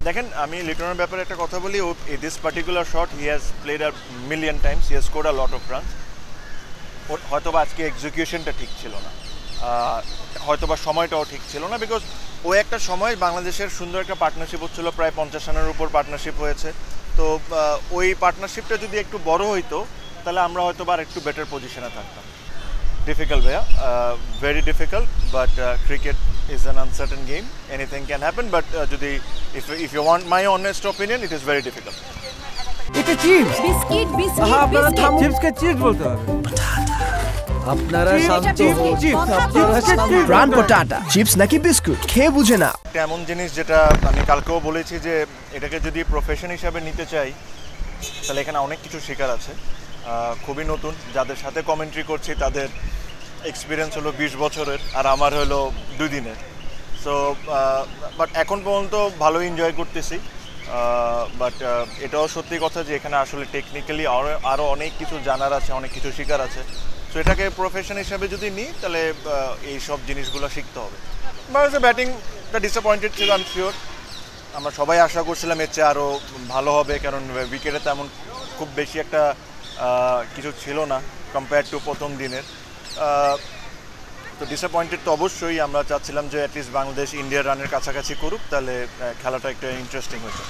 দেখেন আমি লিটনের ব্যাপারে একটা কথা বলি, oh this particular shot he has played a million times, he has scored a lot of runs. হয়তোবা আজকে এক্সিকিউশনটা ঠিক ছিল না, হয়তোবা সময়টাও ঠিক ছিল না, বিকজ ও একটা সময় বাংলাদেশের সুন্দর একটা পার্টনারশিপ হচ্ছিল, প্রায় 50 রানের উপর পার্টনারশিপ হয়েছে। তো ওই পার্টনারশিপটা যদি একটু বড় হইতো তাহলে আমরা হয়তো আর একটু বেটার পজিশনে থাকতাম। ডিফিকাল্ট ভাইয়া, very difficult, but cricket is an uncertain game, anything can happen, but যদি if you want my honest opinion, it is very difficult. এটা চিপস। বিস্কিট বিস্কিট আহা, আপনারা বিস্কিট থামুন। চিপসকে চিপস বলতে হবে। আপনারা শান্ত হন। প্রাণ পটাটা চিপস নাকি বিস্কুট খেয়ে বুঝে না। একটা এমন জিনিস যেটা আমি কালকেও বলেছি যে এটাকে যদি প্রফেশন হিসাবে নিতে চাই তাহলে এখানে অনেক কিছু শেখার আছে। খুবই নতুন, যাদের সাথে কমেন্ট্রি করছি তাদের এক্সপিরিয়েন্স হলো 20 বছরের, আর আমার হলো 2 দিনের। সো বাট এখন পর্যন্ত ভালো এনজয় করতেছি। বাট এটাও সত্যি কথা যে এখানে আসলে টেকনিক্যালি আরও অনেক কিছু জানার আছে, অনেক কিছু শেখার আছে। সো এটাকে প্রফেশন হিসাবে যদি নিই তাহলে এই সব জিনিসগুলো শিখতে হবে। বাংলাদেশের ব্যাটিংটা ডিসঅ্যাপয়েন্টেড ছিল, আমি শিওর। আমরা সবাই আশা করছিলাম এর চেয়ে আরও ভালো হবে, কারণ উইকেটে তেমন খুব বেশি একটা কিছু ছিল না কম্পেয়ার টু প্রথম দিনের। তো ডিসঅ্যাপয়েন্টেড তো অবশ্যই, আমরা চাচ্ছিলাম যে অ্যাটলিস্ট বাংলাদেশ ইন্ডিয়ার রানের কাছাকাছি করুক, তাহলে খেলাটা একটা ইন্টারেস্টিং হতো।